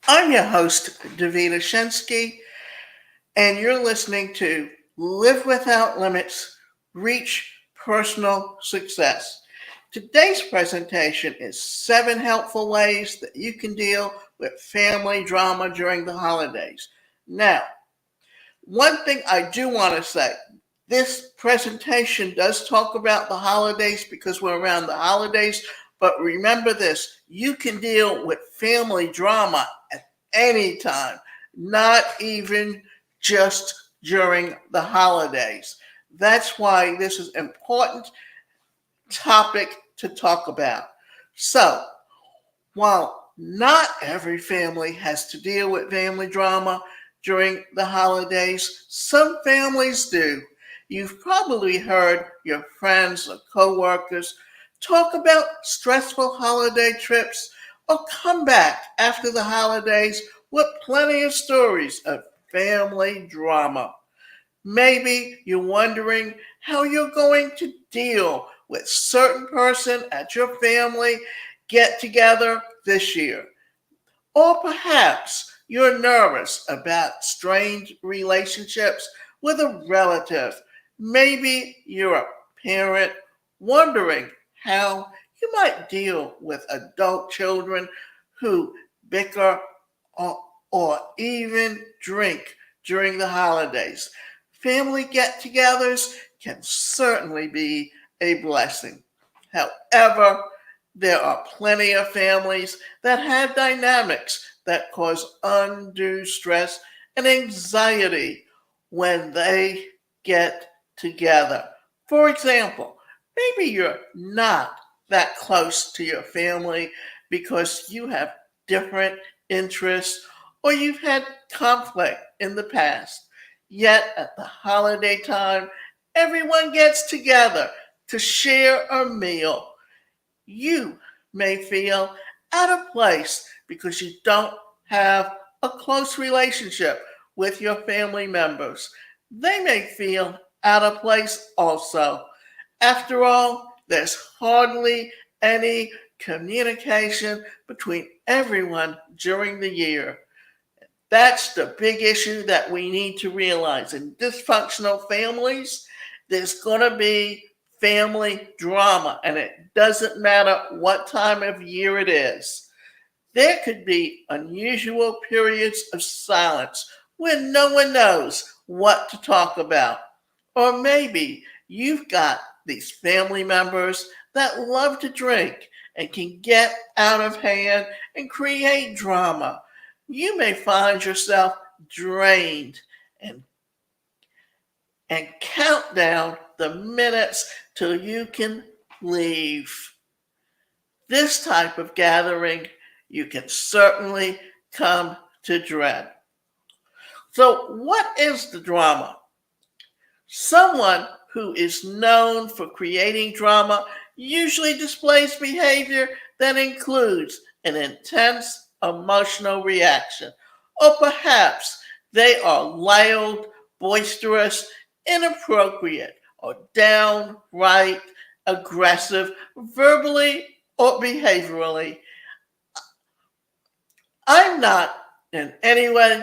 I'm your host, Davina Shensky, and you're listening to Live Without Limits, Reach Personal Success. Today's presentation is 7 helpful ways that you can deal with family drama during the holidays. Now, one thing I do want to say, this presentation does talk about the holidays because we're around the holidays, but remember this, you can deal with family drama at any time, not even just during the holidays. That's why this is an important topic to talk about. So, while not every family has to deal with family drama during the holidays, some families do. You've probably heard your friends or coworkers talk about stressful holiday trips or come back after the holidays with plenty of stories of family drama. Maybe you're wondering how you're going to deal with certain person at your family get together this year. Or perhaps you're nervous about strained relationships with a relative. Maybe you're a parent wondering how you might deal with adult children who bicker or, or even drink during the holidays. Family get togethers can certainly be a blessing. However, there are plenty of families that have dynamics that cause undue stress and anxiety when they get together. For example, maybe you're not that close to your family because you have different interests or you've had conflict in the past. Yet at the holiday time, everyone gets together to share a meal. You may feel out of place because you don't have a close relationship with your family members. They may feel out of place also. After all, there's hardly any communication between everyone during the year. That's the big issue that we need to realize. In dysfunctional families, there's going to be family drama, and it doesn't matter what time of year it is. There could be unusual periods of silence when no one knows what to talk about. Or maybe you've got these family members that love to drink and can get out of hand and create drama. You may find yourself drained and, and count down the minutes till you can leave. This type of gathering you can certainly come to dread. So, what is the drama? Someone who is known for creating drama usually displays behavior that includes an intense emotional reaction, or perhaps they are loud, boisterous, inappropriate, or downright aggressive, verbally or behaviorally. I'm not in any way,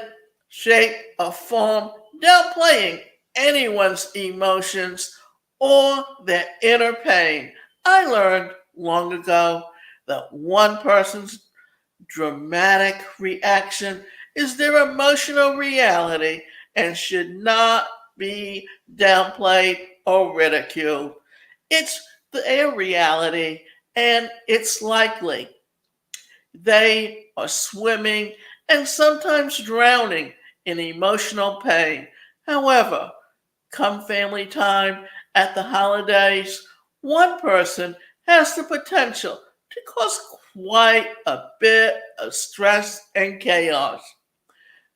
shape, or form downplaying anyone's emotions or their inner pain. I learned long ago that one person's dramatic reaction is their emotional reality and should not be downplayed or ridiculed. It's their reality, and it's likely they are swimming and sometimes drowning in emotional pain. However, come family time at the holidays, one person has the potential to cause quite a bit of stress and chaos.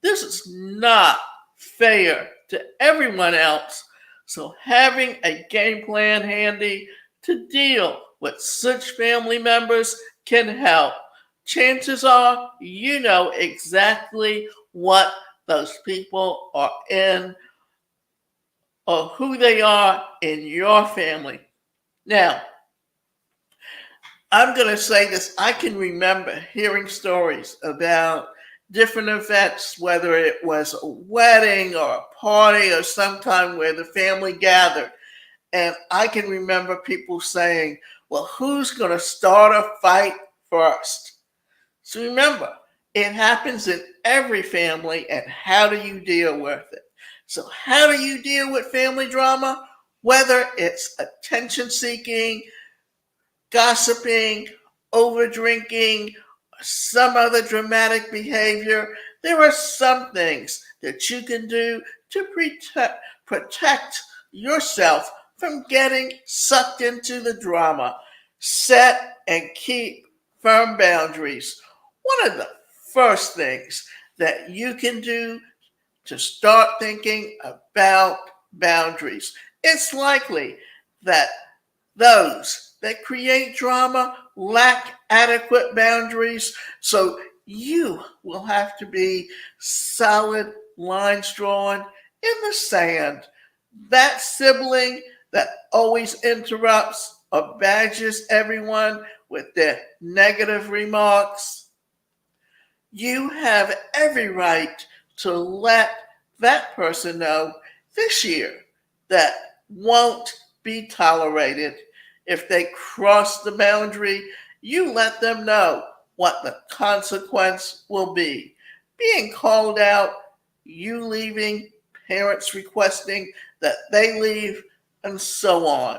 This is not fair to everyone else, so having a game plan handy to deal with such family members can help. Chances are you know exactly what those people are in or who they are in your family. Now, I'm going to say this. I can remember hearing stories about different events, whether it was a wedding or a party or sometime where the family gathered. And I can remember people saying, well, who's going to start a fight first? So remember, it happens in every family, and how do you deal with it? So, how do you deal with family drama? Whether it's attention seeking, gossiping, over drinking, some other dramatic behavior, there are some things that you can do to protect yourself from getting sucked into the drama. Set and keep firm boundaries. One of the first things that you can do to start thinking about boundaries, it's likely that those that create drama lack adequate boundaries, so you will have to be solid lines drawn in the sand. That sibling that always interrupts or badgers everyone with their negative remarks, you have every right to let that person know this year that won't be tolerated. If they cross the boundary, you let them know what the consequence will be. Being called out, you leaving, parents requesting that they leave, and so on.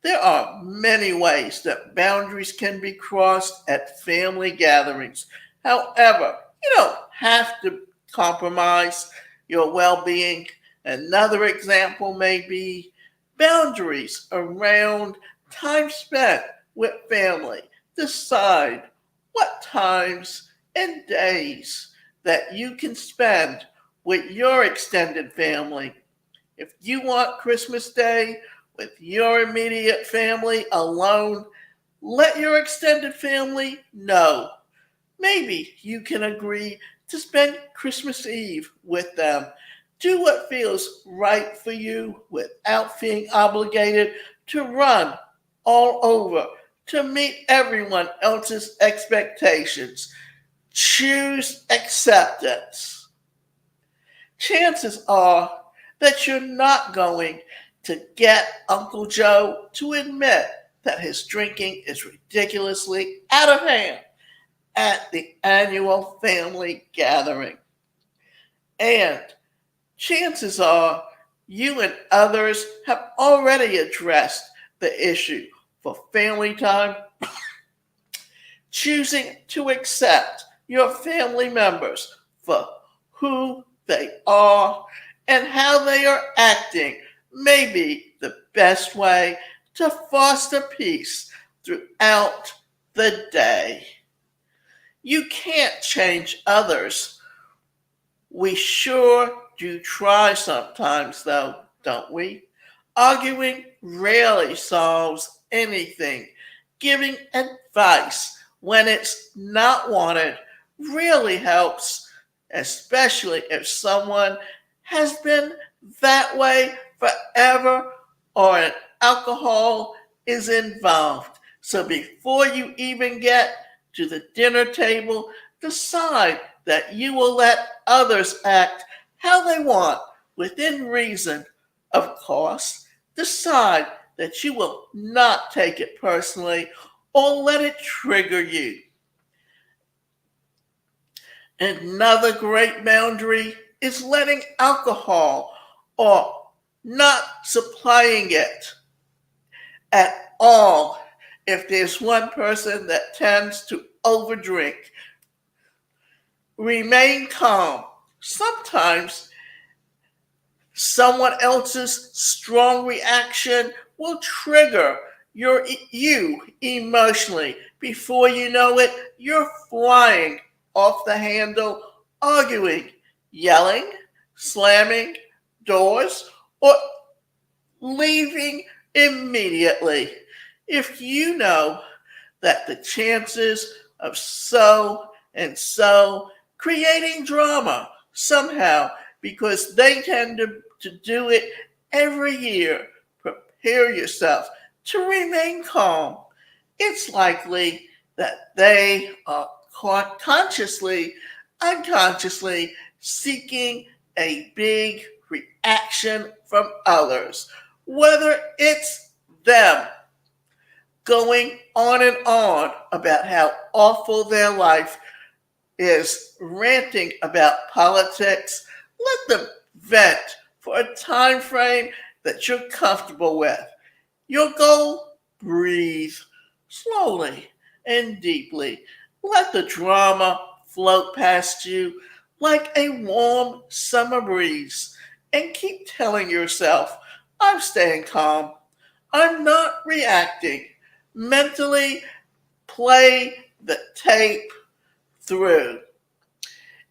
There are many ways that boundaries can be crossed at family gatherings. However, you don't have to compromise your well being. Another example may be boundaries around time spent with family. Decide what times and days that you can spend with your extended family. If you want Christmas Day with your immediate family alone, let your extended family know. Maybe you can agree to spend Christmas Eve with them. Do what feels right for you without feeling obligated to run all over to meet everyone else's expectations. Choose acceptance. Chances are that you're not going to get Uncle Joe to admit that his drinking is ridiculously out of hand at the annual family gathering. And chances are you and others have already addressed the issue for family time. Choosing to accept your family members for who they are and how they are acting may be the best way to foster peace throughout the day. You can't change others. We sure do try sometimes, though, don't we? Arguing rarely solves anything. Giving advice when it's not wanted really helps, especially if someone has been that way forever or an alcohol is involved. So before you even get to the dinner table, decide that you will let others act how they want within reason. Of course, decide that you will not take it personally or let it trigger you. Another great boundary is letting alcohol or not supplying it at all. If there's one person that tends to overdrink, remain calm. Sometimes someone else's strong reaction will trigger you emotionally. Before you know it, you're flying off the handle, arguing, yelling, slamming doors, or leaving immediately. If you know that the chances of so and so creating drama somehow because they tend to do it every year, prepare yourself to remain calm. It's likely that they are consciously unconsciously seeking a big reaction from others, whether it's them going on and on about how awful their life is, ranting about politics. Let them vent for a time frame that you're comfortable with. Your goal: breathe slowly and deeply. Let the drama float past you like a warm summer breeze. And keep telling yourself, I'm staying calm. I'm not reacting. Mentally play the tape through.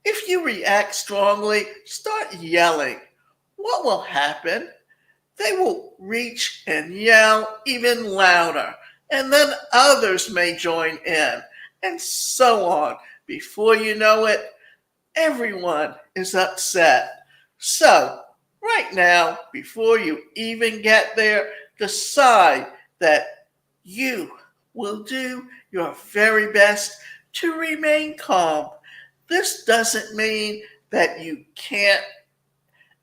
If you react strongly, start yelling. What will happen? They will reach and yell even louder, and then others may join in, and so on. Before you know it, everyone is upset. So, right now, before you even get there, decide that you will do your very best to remain calm. This doesn't mean that you can't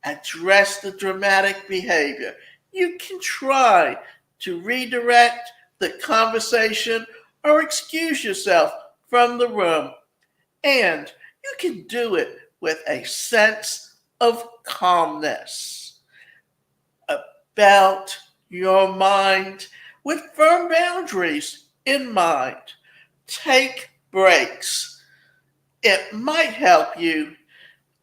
address the dramatic behavior. You can try to redirect the conversation or excuse yourself from the room. And you can do it with a sense of calmness about your mind, with firm boundaries in mind. Take breaks. It might help you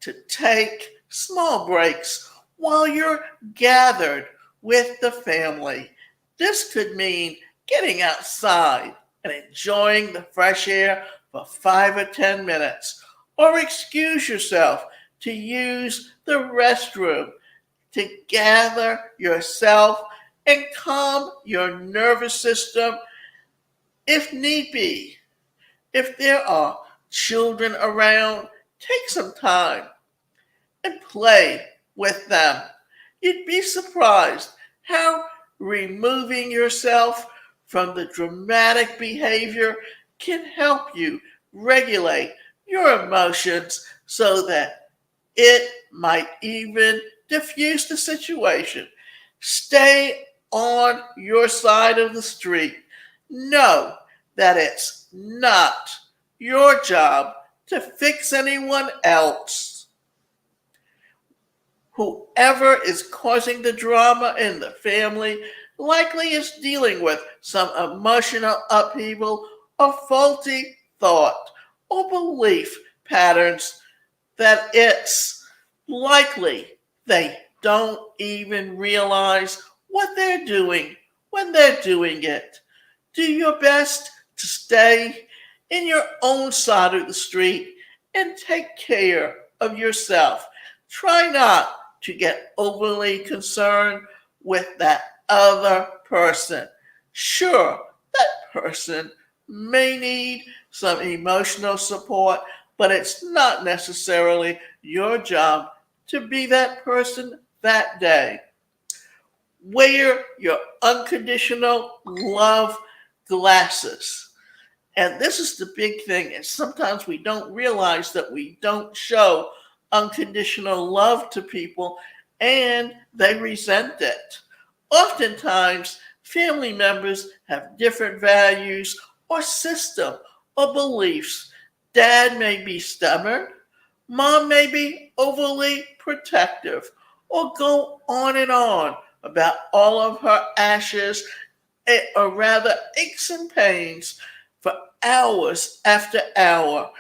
to take small breaks while you're gathered with the family. This could mean getting outside and enjoying the fresh air for 5 or 10 minutes, or excuse yourself to use the restroom to gather yourself and calm your nervous system if need be. If there are children around, take some time and play with them. You'd be surprised how removing yourself from the dramatic behavior can help you regulate your emotions so that it might even diffuse the situation. Stay on your side of the street. Know that it's not your job to fix anyone else. Whoever is causing the drama in the family likely is dealing with some emotional upheaval or faulty thought or belief patterns that it's likely they don't even realize what they're doing when they're doing it. Do your best to stay in your own side of the street and take care of yourself. Try not to get overly concerned with that other person. Sure, that person may need some emotional support, but it's not necessarily your job to be that person that day. Wear your unconditional love glasses. And this is the big thing, is sometimes we don't realize that we don't show unconditional love to people and they resent it. Oftentimes, family members have different values or system or beliefs. Dad may be stubborn, mom may be overly protective, or go on and on about all of her ashes, or rather aches and pains for hours after hour.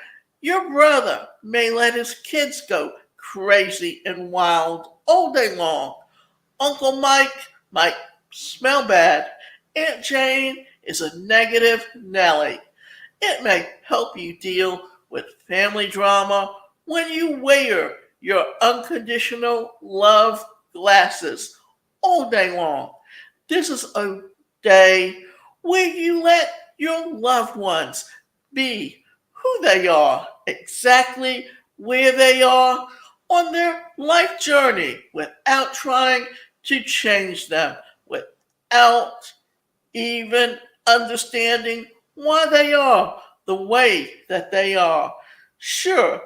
Your brother may let his kids go crazy and wild all day long. Uncle Mike might smell bad. Aunt Jane is a negative Nelly. It may help you deal with family drama when you wear your unconditional love glasses all day long. This is a day where you let your loved ones be who they are, exactly where they are on their life journey, without trying to change them, without even understanding why they are the way that they are. Sure,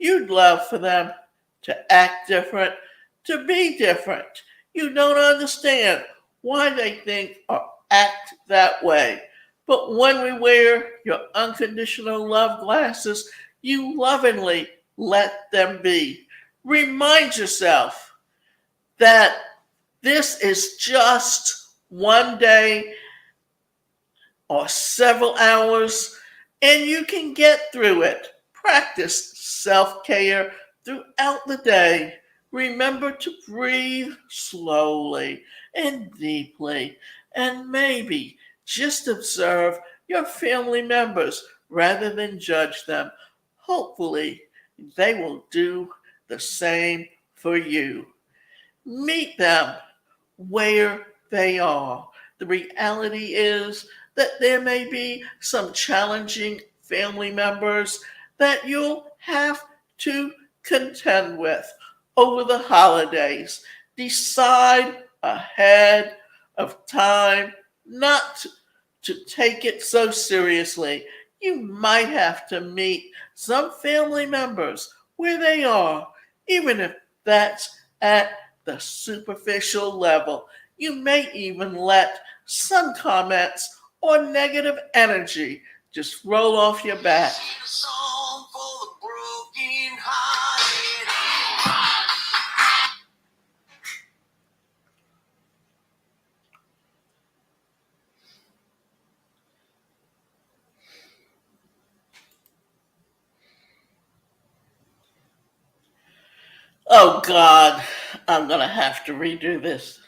You'd love for them to act different, to be different. You don't understand why they think or act that way. But when we wear your unconditional love glasses, you lovingly let them be. Remind yourself that this is just one day or several hours, and you can get through it. Practice self care throughout the day. Remember to breathe slowly and deeply, and maybe just observe your family members rather than judge them. Hopefully, they will do the same for you. Meet them where they are. The reality is that there may be some challenging family members that you'll have to contend with over the holidays. Decide ahead of time not to take it so seriously. You might have to meet some family members where they are, even if that's at the superficial level. You may even let some comments or negative energy just roll off your back. Oh God, I'm gonna have to redo this.